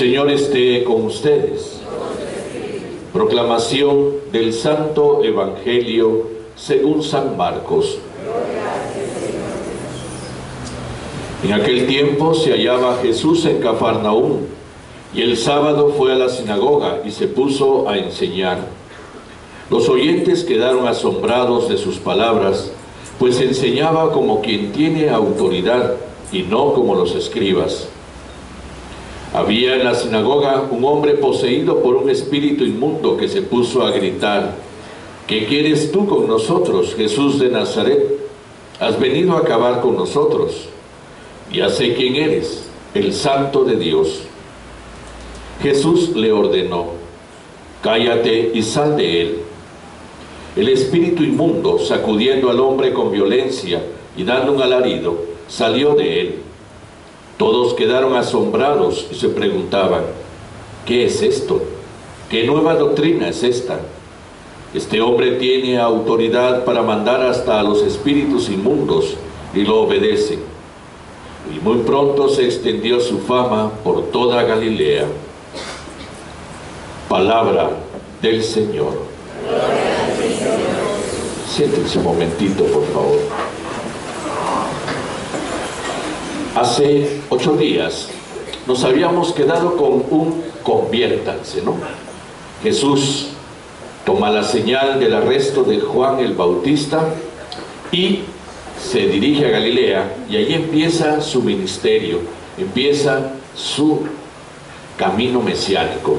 Señor esté con ustedes. Proclamación del Santo Evangelio según San Marcos. En aquel tiempo se hallaba Jesús en Cafarnaúm, y el sábado fue a la sinagoga y se puso a enseñar. Los oyentes quedaron asombrados de sus palabras, pues enseñaba como quien tiene autoridad y no como los escribas. Había en la sinagoga un hombre poseído por un espíritu inmundo que se puso a gritar: ¿qué quieres tú con nosotros, Jesús de Nazaret? ¿Has venido a acabar con nosotros? Ya sé quién eres, el Santo de Dios. Jesús le ordenó: cállate y sal de él. El espíritu inmundo, sacudiendo al hombre con violencia y dando un alarido, salió de él. Todos quedaron asombrados y se preguntaban: ¿qué es esto? ¿Qué nueva doctrina es esta? Este hombre tiene autoridad para mandar hasta a los espíritus inmundos y lo obedecen. Y muy pronto se extendió su fama por toda Galilea. Palabra del Señor. Siéntense un momentito, por favor. Hace 8 días nos habíamos quedado con un conviértanse, ¿no? Jesús toma la señal del arresto de Juan el Bautista y se dirige a Galilea, y ahí empieza su ministerio, empieza su camino mesiánico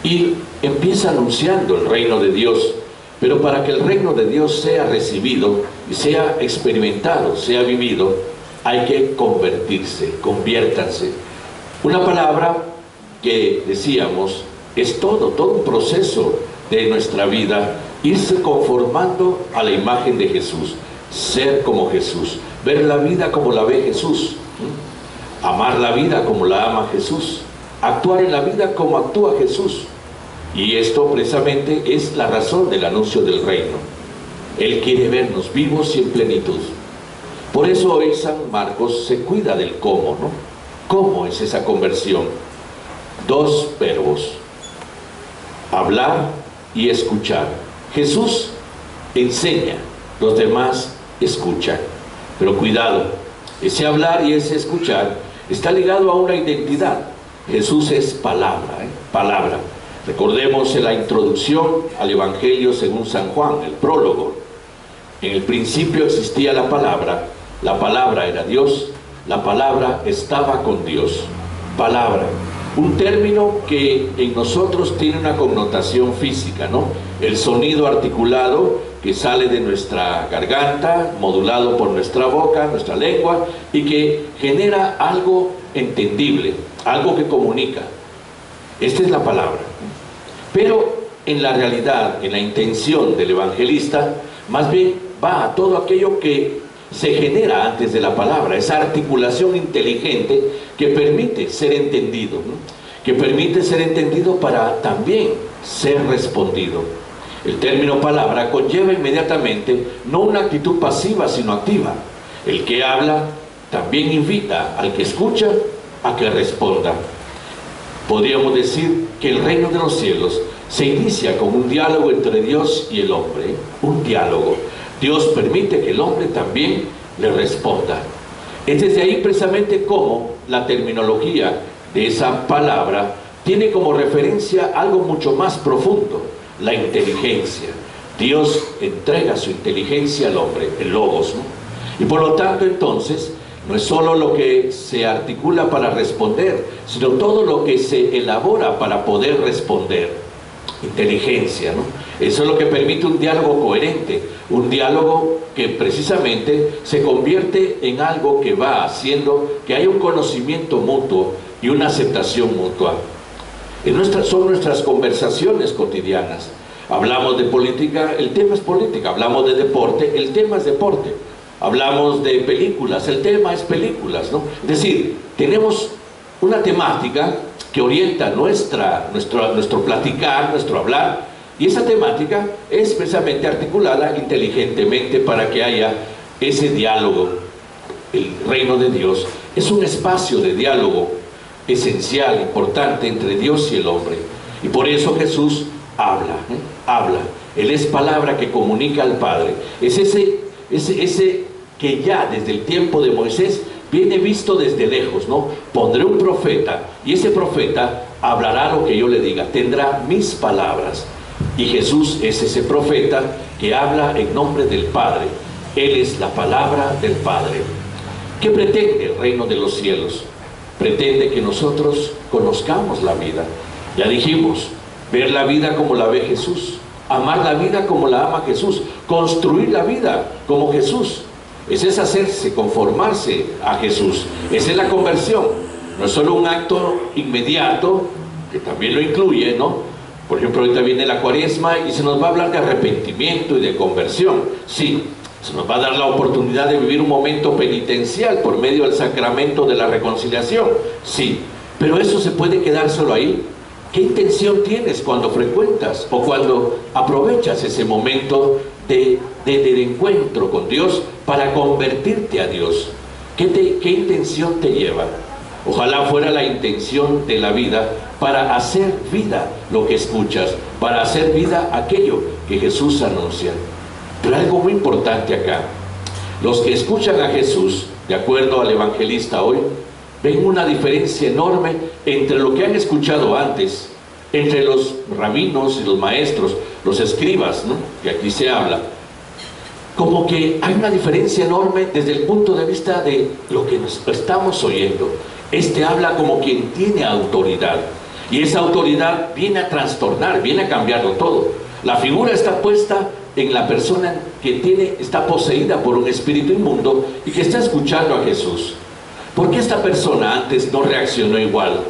y empieza anunciando el reino de Dios. Pero para que el reino de Dios sea recibido y sea experimentado, sea vivido, hay que convertirse, conviértanse. Una palabra que decíamos es todo un proceso de nuestra vida, irse conformando a la imagen de Jesús, ser como Jesús, ver la vida como la ve Jesús, amar la vida como la ama Jesús, actuar en la vida como actúa Jesús. Y esto precisamente es la razón del anuncio del reino. Él quiere vernos vivos y en plenitud. Por eso hoy San Marcos se cuida del cómo, ¿no? ¿Cómo es esa conversión? 2 verbos: hablar y escuchar. Jesús enseña, los demás escuchan. Pero cuidado, ese hablar y ese escuchar está ligado a una identidad. Jesús es palabra, palabra. Recordemos en la introducción al Evangelio según San Juan, el prólogo. En el principio existía la palabra era Dios, la palabra estaba con Dios. Palabra, un término que en nosotros tiene una connotación física, ¿no? El sonido articulado que sale de nuestra garganta, modulado por nuestra boca, nuestra lengua, y que genera algo entendible, algo que comunica. Esta es la palabra. Pero en la realidad, en la intención del evangelista, más bien va a todo aquello que se genera antes de la palabra, esa articulación inteligente que permite ser entendido, ¿no? Que permite ser entendido para también ser respondido. El término palabra conlleva inmediatamente no una actitud pasiva, sino activa. El que habla también invita al que escucha a que responda. Podríamos decir que el reino de los cielos se inicia con un diálogo entre Dios y el hombre, un diálogo. Dios permite que el hombre también le responda. Es desde ahí precisamente como la terminología de esa palabra tiene como referencia algo mucho más profundo: la inteligencia. Dios entrega su inteligencia al hombre, el logos, ¿no? Y por lo tanto entonces no es solo lo que se articula para responder, sino todo lo que se elabora para poder responder. Inteligencia, ¿no? Eso es lo que permite un diálogo coherente, un diálogo que precisamente se convierte en algo que va haciendo que haya un conocimiento mutuo y una aceptación mutua. Son nuestras conversaciones cotidianas. Hablamos de política, el tema es política. Hablamos de deporte, el tema es deporte. Hablamos de películas, el tema es películas, ¿no? Es decir, tenemos una temática que orienta nuestro platicar, nuestro hablar, y esa temática es precisamente articulada inteligentemente para que haya ese diálogo. El reino de Dios es un espacio de diálogo esencial, importante entre Dios y el hombre. Y por eso Jesús habla, habla. Él es palabra que comunica al Padre. Es ese que ya desde el tiempo de Moisés viene visto desde lejos, ¿no? Pondré un profeta y ese profeta hablará lo que yo le diga, tendrá mis palabras. Y Jesús es ese profeta que habla en nombre del Padre. Él es la palabra del Padre. ¿Qué pretende el reino de los cielos? Pretende que nosotros conozcamos la vida. Ya dijimos, ver la vida como la ve Jesús, amar la vida como la ama Jesús, construir la vida como Jesús. Ese es hacerse, conformarse a Jesús. Esa es la conversión. No es solo un acto inmediato, que también lo incluye, ¿no? Por ejemplo, ahorita viene la Cuaresma y se nos va a hablar de arrepentimiento y de conversión. Sí, se nos va a dar la oportunidad de vivir un momento penitencial por medio del sacramento de la reconciliación. Sí, pero eso se puede quedar solo ahí. ¿Qué intención tienes cuando frecuentas o cuando aprovechas ese momento de encuentro con Dios para convertirte a Dios? ¿Qué intención te lleva? Ojalá fuera la intención de la vida para hacer vida lo que escuchas, para hacer vida aquello que Jesús anuncia. Pero algo muy importante acá, los que escuchan a Jesús, de acuerdo al evangelista hoy, ven una diferencia enorme entre lo que han escuchado antes, entre los rabinos y los maestros, los escribas, ¿no?, que aquí se habla. Como que hay una diferencia enorme desde el punto de vista de lo que nos estamos oyendo. Este habla como quien tiene autoridad, y esa autoridad viene a trastornar, viene a cambiarlo todo. La figura está puesta en la persona que está poseída por un espíritu inmundo y que está escuchando a Jesús. ¿Por qué esta persona antes no reaccionó igual?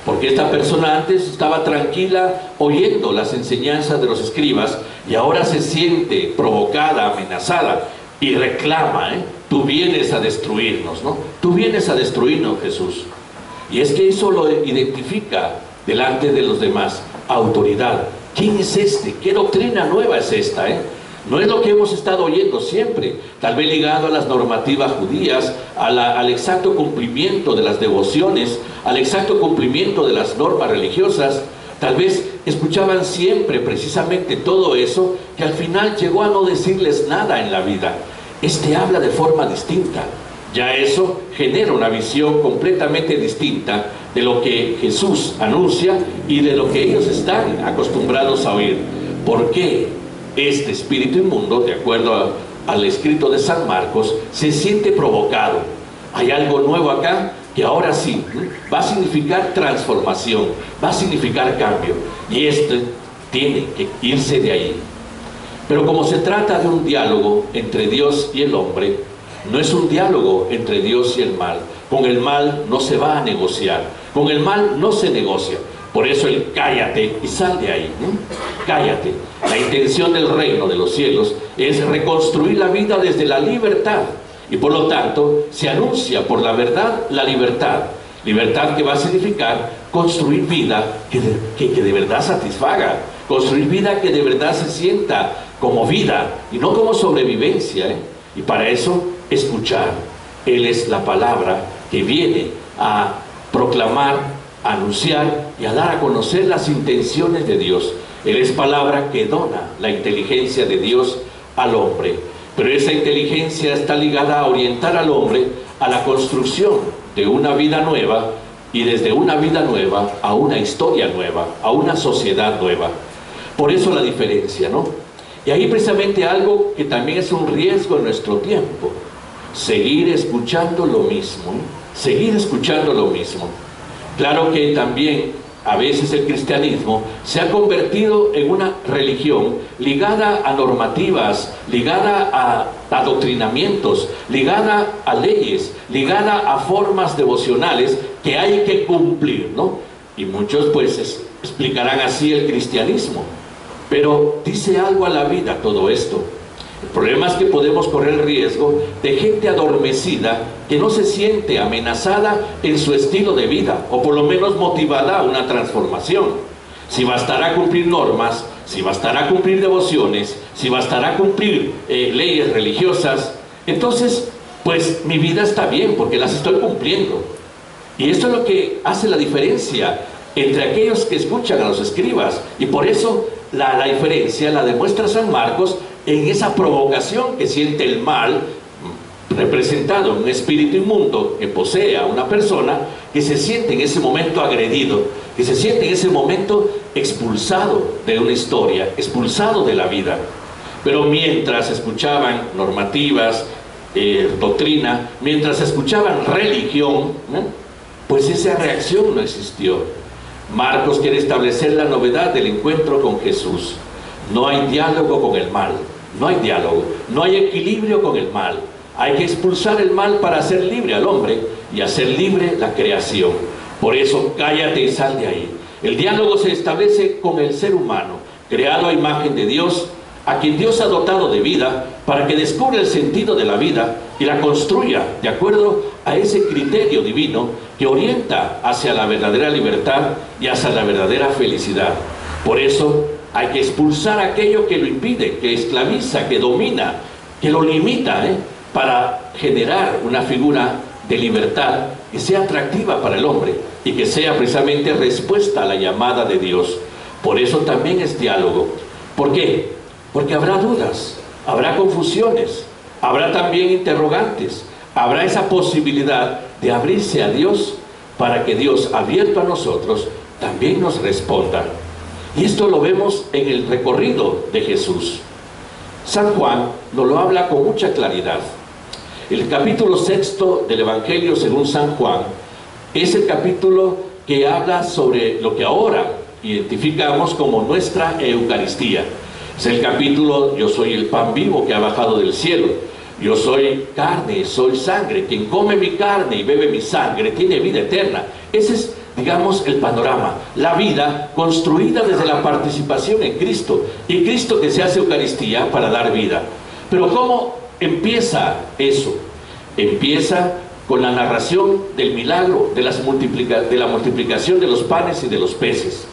Porque esta persona antes estaba tranquila oyendo las enseñanzas de los escribas y ahora se siente provocada, amenazada y reclama, tú vienes a destruirnos, ¿no? Tú vienes a destruirnos, Jesús. Y es que eso lo identifica delante de los demás, autoridad. ¿Quién es este? ¿Qué doctrina nueva es esta? No es lo que hemos estado oyendo siempre, tal vez ligado a las normativas judías, al exacto cumplimiento de las devociones, al exacto cumplimiento de las normas religiosas. Tal vez escuchaban siempre precisamente todo eso, que al final llegó a no decirles nada en la vida. Este habla de forma distinta. Ya eso genera una visión completamente distinta de lo que Jesús anuncia y de lo que ellos están acostumbrados a oír. ¿Por qué este espíritu inmundo, de acuerdo al escrito de San Marcos, se siente provocado? Hay algo nuevo acá que ahora sí va a significar transformación, va a significar cambio, y este tiene que irse de ahí. Pero como se trata de un diálogo entre Dios y el hombre, no es un diálogo entre Dios y el mal. Con el mal no se va a negociar, con el mal no se negocia. Por eso el cállate y sal de ahí, cállate. La intención del reino de los cielos es reconstruir la vida desde la libertad, y por lo tanto se anuncia por la verdad la libertad. Libertad que va a significar construir vida que de verdad satisfaga, construir vida que de verdad se sienta como vida y no como sobrevivencia, Y para eso, escuchar. Él es la palabra que viene a proclamar, a anunciar y a dar a conocer las intenciones de Dios. Él es palabra que dona la inteligencia de Dios al hombre. Pero esa inteligencia está ligada a orientar al hombre a la construcción de una vida nueva, y desde una vida nueva a una historia nueva, a una sociedad nueva. Por eso la diferencia, ¿no? Y ahí precisamente algo que también es un riesgo en nuestro tiempo: seguir escuchando lo mismo, seguir escuchando lo mismo. Claro que también a veces el cristianismo se ha convertido en una religión ligada a normativas, ligada a adoctrinamientos, ligada a leyes, ligada a formas devocionales que hay que cumplir, ¿no? Y muchos pues explicarán así el cristianismo. Pero dice algo a la vida todo esto. El problema es que podemos correr el riesgo de gente adormecida que no se siente amenazada en su estilo de vida, o por lo menos motivada a una transformación. Si bastará cumplir normas, si bastará cumplir devociones, si bastará cumplir leyes religiosas, entonces pues mi vida está bien porque las estoy cumpliendo. Y esto es lo que hace la diferencia entre aquellos que escuchan a los escribas. Y por eso la diferencia la demuestra San Marcos en esa provocación que siente el mal, representado en un espíritu inmundo que posee a una persona, que se siente en ese momento agredido, que se siente en ese momento expulsado de una historia, expulsado de la vida. Pero mientras escuchaban normativas, doctrina, mientras escuchaban religión, pues esa reacción no existió. Marcos quiere establecer la novedad del encuentro con Jesús. No hay diálogo con el mal, no hay diálogo, no hay equilibrio con el mal. Hay que expulsar el mal para hacer libre al hombre y hacer libre la creación. Por eso, cállate y sal de ahí. El diálogo se establece con el ser humano, creado a imagen de Dios, a quien Dios ha dotado de vida para que descubra el sentido de la vida y la construya de acuerdo a ese criterio divino que orienta hacia la verdadera libertad y hacia la verdadera felicidad. Por eso hay que expulsar aquello que lo impide, que esclaviza, que domina, que lo limita, para generar una figura de libertad que sea atractiva para el hombre y que sea precisamente respuesta a la llamada de Dios. Por eso también es diálogo. ¿Por qué? Porque habrá dudas, habrá confusiones, habrá también interrogantes, habrá esa posibilidad de abrirse a Dios para que Dios, abierto a nosotros, también nos responda. Y esto lo vemos en el recorrido de Jesús. San Juan nos lo habla con mucha claridad. El capítulo 6 del Evangelio según San Juan es el capítulo que habla sobre lo que ahora identificamos como nuestra Eucaristía. Es el capítulo: yo soy el pan vivo que ha bajado del cielo, yo soy carne, soy sangre, quien come mi carne y bebe mi sangre tiene vida eterna. Ese es, digamos, el panorama, la vida construida desde la participación en Cristo, y Cristo que se hace Eucaristía para dar vida. Pero ¿cómo empieza eso? Empieza con la narración del milagro de la multiplicación de los panes y de los peces.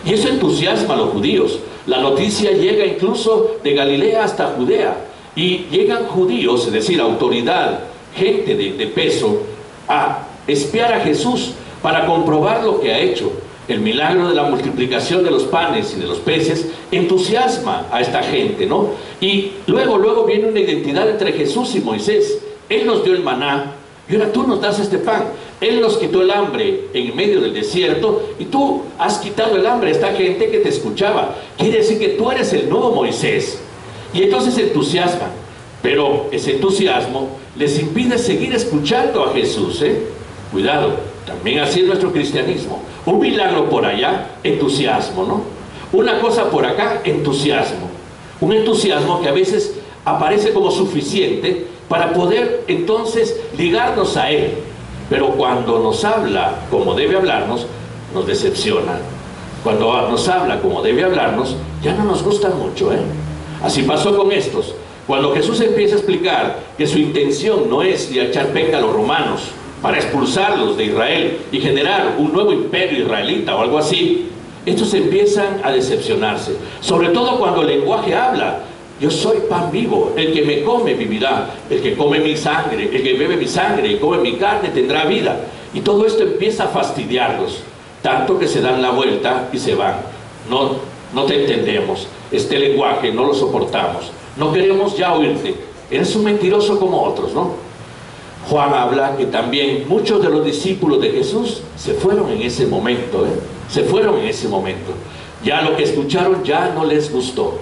Y eso entusiasma a los judíos. La noticia llega incluso de Galilea hasta Judea, y llegan judíos, es decir, autoridad, gente de peso, a espiar a Jesús para comprobar lo que ha hecho. El milagro de la multiplicación de los panes y de los peces entusiasma a esta gente, ¿no? Y luego viene una identidad entre Jesús y Moisés. Él nos dio el maná y ahora tú nos das este pan. Él nos quitó el hambre en medio del desierto y tú has quitado el hambre a esta gente que te escuchaba. Quiere decir que tú eres el nuevo Moisés. Y entonces se entusiasman, pero ese entusiasmo les impide seguir escuchando a Jesús, Cuidado, también así es nuestro cristianismo. Un milagro por allá, entusiasmo, ¿no? Una cosa por acá, entusiasmo. Un entusiasmo que a veces aparece como suficiente para poder entonces ligarnos a Él. Pero cuando nos habla como debe hablarnos, nos decepciona. Cuando nos habla como debe hablarnos, ya no nos gusta mucho, Así pasó con estos. Cuando Jesús empieza a explicar que su intención no es de echar peca a los romanos para expulsarlos de Israel y generar un nuevo imperio israelita o algo así, estos empiezan a decepcionarse. Sobre todo cuando el lenguaje habla: yo soy pan vivo, el que me come vivirá, el que come mi sangre, el que bebe mi sangre y come mi carne tendrá vida. Y todo esto empieza a fastidiarlos, tanto que se dan la vuelta y se van. No te entendemos, este lenguaje no lo soportamos, no queremos ya oírte, eres un mentiroso como otros, ¿no? Juan habla que también muchos de los discípulos de Jesús se fueron en ese momento, se fueron en ese momento. Ya lo que escucharon ya no les gustó,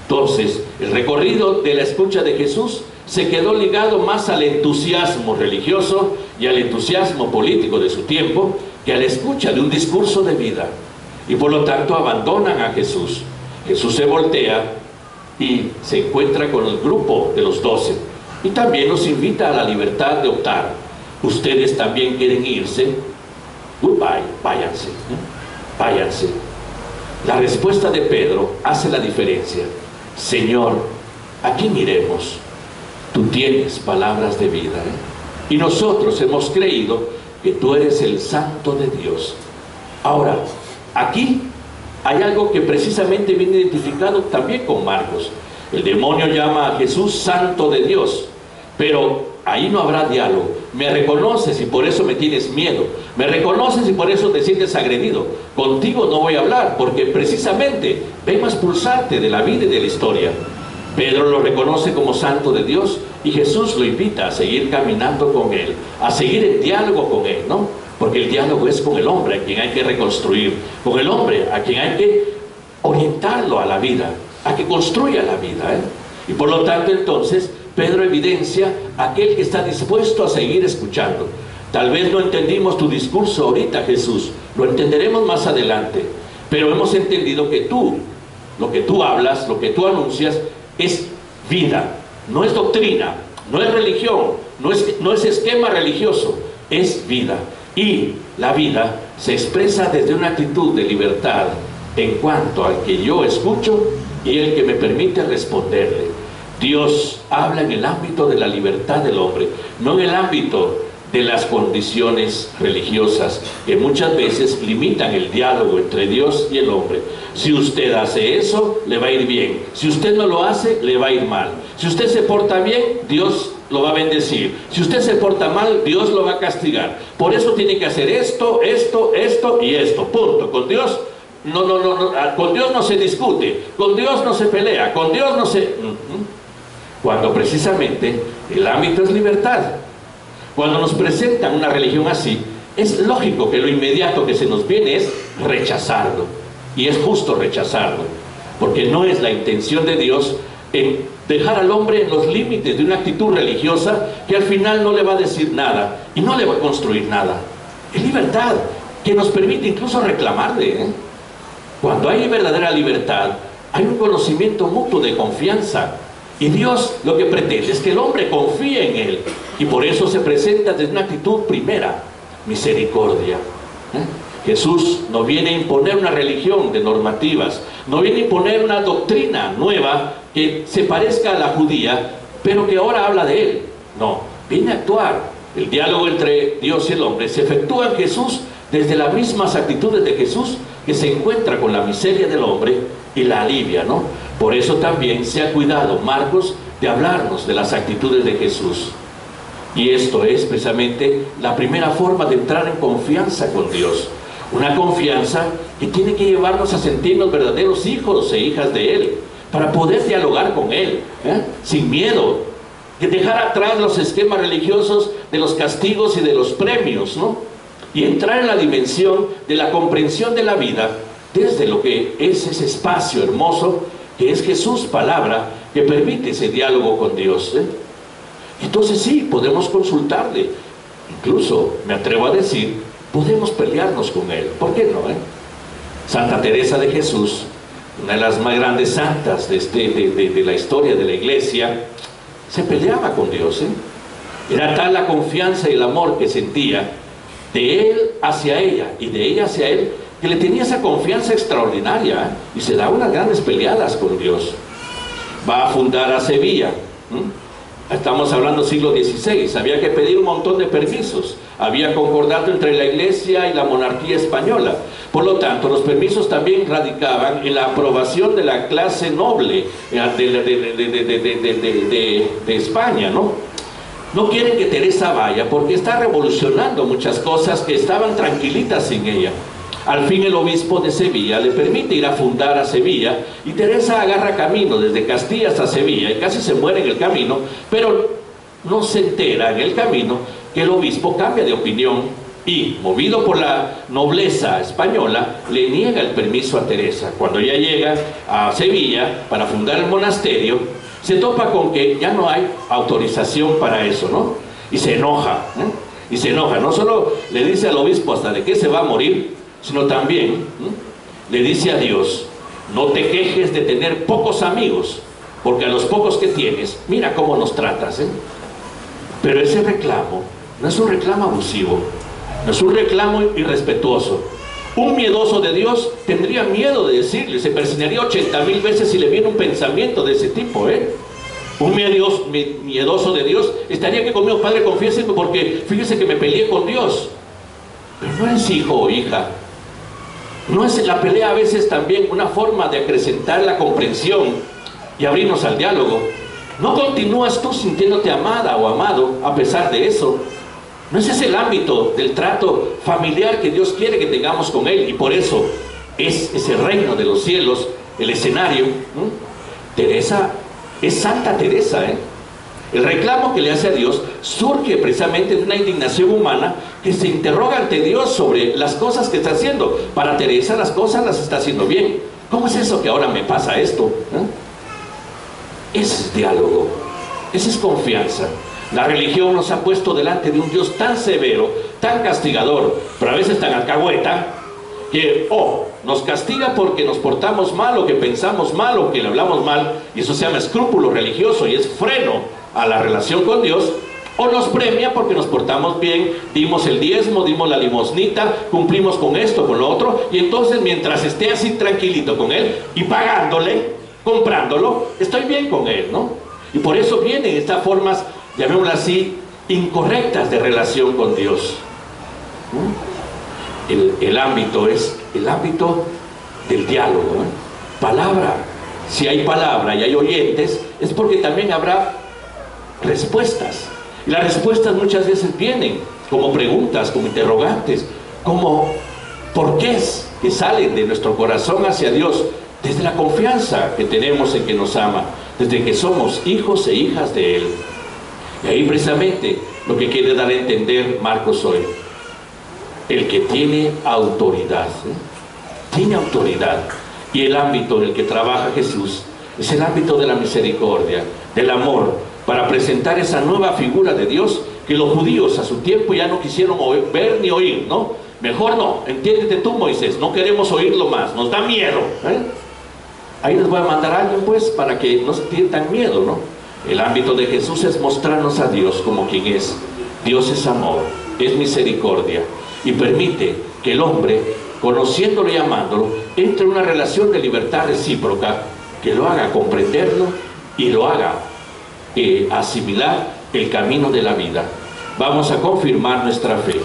Entonces, el recorrido de la escucha de Jesús se quedó ligado más al entusiasmo religioso y al entusiasmo político de su tiempo que a la escucha de un discurso de vida. Y por lo tanto abandonan a Jesús. Jesús se voltea y se encuentra con el grupo de los 12. Y también nos invita a la libertad de optar. Ustedes también quieren irse. Goodbye, váyanse, váyanse. La respuesta de Pedro hace la diferencia. Señor, ¿a quién iremos? Tú tienes palabras de vida, y nosotros hemos creído que tú eres el Santo de Dios. Ahora, aquí hay algo que precisamente viene identificado también con Marcos. El demonio llama a Jesús Santo de Dios, pero ahí no habrá diálogo. me reconoces y por eso me tienes miedo, me reconoces y por eso te sientes agredido. Contigo no voy a hablar, porque precisamente vengo a expulsarte de la vida y de la historia. Pedro lo reconoce como santo de Dios y Jesús lo invita a seguir caminando con él, a seguir en diálogo con él, ¿no? Porque el diálogo es con el hombre a quien hay que reconstruir, con el hombre a quien hay que orientarlo a la vida, a que construya la vida, ¿eh? Y por lo tanto entonces Pedro evidencia a aquel que está dispuesto a seguir escuchando. Tal vez no entendimos tu discurso ahorita, Jesús, lo entenderemos más adelante, pero hemos entendido que tú, lo que tú hablas, lo que tú anuncias, es vida, no es doctrina, no es religión, no es esquema religioso, es vida. Y la vida se expresa desde una actitud de libertad en cuanto al que yo escucho y el que me permite responderle. Dios habla en el ámbito de la libertad del hombre, no en el ámbito de las condiciones religiosas que muchas veces limitan el diálogo entre Dios y el hombre. Si usted hace eso, le va a ir bien. Si usted no lo hace, le va a ir mal. Si usted se porta bien, Dios lo va a bendecir. Si usted se porta mal, Dios lo va a castigar. Por eso tiene que hacer esto, esto, esto y esto. Punto. Con Dios no, con Dios no se discute, con Dios no se pelea, con Dios no se... Cuando precisamente el ámbito es libertad. Cuando nos presentan una religión así, es lógico que lo inmediato que se nos viene es rechazarlo. Y es justo rechazarlo, porque no es la intención de Dios en dejar al hombre en los límites de una actitud religiosa que al final no le va a decir nada y no le va a construir nada. Es libertad que nos permite incluso reclamarle, ¿eh? Cuando hay verdadera libertad, hay un conocimiento mutuo de confianza. Y Dios lo que pretende es que el hombre confíe en Él. Y por eso se presenta desde una actitud primera, misericordia. Jesús no viene a imponer una religión de normativas, no viene a imponer una doctrina nueva que se parezca a la judía, pero que ahora habla de Él. No, viene a actuar. El diálogo entre Dios y el hombre se efectúa en Jesús desde las mismas actitudes de Jesús, que se encuentra con la miseria del hombre y la alivia, ¿no? Por eso también se ha cuidado Marcos de hablarnos de las actitudes de Jesús. Y esto es precisamente la primera forma de entrar en confianza con Dios. Una confianza que tiene que llevarnos a sentirnos verdaderos hijos e hijas de Él, para poder dialogar con Él, sin miedo, de dejar atrás los esquemas religiosos de los castigos y de los premios, ¿no? Y entrar en la dimensión de la comprensión de la vida desde lo que es ese espacio hermoso que es Jesús, palabra, que permite ese diálogo con Dios, ¿eh? Entonces sí, podemos consultarle. Incluso, me atrevo a decir, podemos pelearnos con Él. ¿Por qué no, eh? Santa Teresa de Jesús, una de las más grandes santas de la historia de la Iglesia, se peleaba con Dios, ¿eh? Era tal la confianza y el amor que sentía de Él hacia ella y de ella hacia Él, que le tenía esa confianza extraordinaria, ¿eh? Y se daba unas grandes peleadas con Dios. Va a fundar a Sevilla, estamos hablando siglo XVI, había que pedir un montón de permisos, había concordato entre la Iglesia y la monarquía española. Por lo tanto, los permisos también radicaban en la aprobación de la clase noble de España, ¿no? No quieren que Teresa vaya porque está revolucionando muchas cosas que estaban tranquilitas sin ella. Al fin el obispo de Sevilla le permite ir a fundar a Sevilla y Teresa agarra camino desde Castilla hasta Sevilla y casi se muere en el camino, pero no se entera en el camino que el obispo cambia de opinión y, movido por la nobleza española, le niega el permiso a Teresa. Cuando ya llega a Sevilla para fundar el monasterio, se topa con que ya no hay autorización para eso, ¿no? Y se enoja, ¿eh? Y se enoja, no solo le dice al obispo hasta de qué se va a morir, sino también le dice a Dios: no te quejes de tener pocos amigos, porque a los pocos que tienes, mira cómo nos tratas, ¿eh? Pero ese reclamo no es un reclamo abusivo, no es un reclamo irrespetuoso. Un miedoso de Dios tendría miedo de decirle, se persinaría 80,000 veces si le viene un pensamiento de ese tipo, ¿eh? Un miedoso de Dios estaría aquí conmigo: Padre, confiéseme porque fíjese que me peleé con Dios. Pero no es hijo o hija. ¿No es la pelea a veces también una forma de acrecentar la comprensión y abrirnos al diálogo? ¿No continúas tú sintiéndote amada o amado a pesar de eso? No ese es el ámbito del trato familiar que Dios quiere que tengamos con Él, y por eso es ese reino de los cielos el escenario. Teresa es Santa Teresa, El reclamo que le hace a Dios surge precisamente de una indignación humana que se interroga ante Dios sobre las cosas que está haciendo. Para Teresa las cosas las está haciendo bien. ¿Cómo es eso que ahora me pasa esto? Ese es diálogo, esa es confianza. La religión nos ha puesto delante de un Dios tan severo, tan castigador, pero a veces tan alcahueta, que nos castiga porque nos portamos mal, o que pensamos mal, o que le hablamos mal, y eso se llama escrúpulo religioso y es freno a la relación con Dios, o nos premia porque nos portamos bien, dimos el diezmo, dimos la limosnita, cumplimos con esto, con lo otro, y entonces mientras esté así tranquilito con Él y pagándole, comprándolo, estoy bien con Él, ¿no? Y por eso vienen estas formas, llamémoslas así, incorrectas de relación con Dios. El ámbito es el ámbito del diálogo, palabra. Si hay palabra y hay oyentes, es porque también habrá respuestas. Y las respuestas muchas veces vienen como preguntas, como interrogantes, como porqués que salen de nuestro corazón hacia Dios, desde la confianza que tenemos en que nos ama, desde que somos hijos e hijas de Él. Y ahí precisamente lo que quiere dar a entender Marcos hoy: el que tiene autoridad, tiene autoridad. Y el ámbito en el que trabaja Jesús es el ámbito de la misericordia, del amor, para presentar esa nueva figura de Dios que los judíos a su tiempo ya no quisieron ver ni oír, ¿no? Mejor no, entiéndete tú, Moisés, no queremos oírlo más, nos da miedo, Ahí les voy a mandar a alguien, pues, para que no sientan miedo, ¿no? El ámbito de Jesús es mostrarnos a Dios como quien es. Dios es amor, es misericordia, y permite que el hombre, conociéndolo y amándolo, entre en una relación de libertad recíproca que lo haga comprenderlo y lo haga asimilar el camino de la vida. Vamos a confirmar nuestra fe.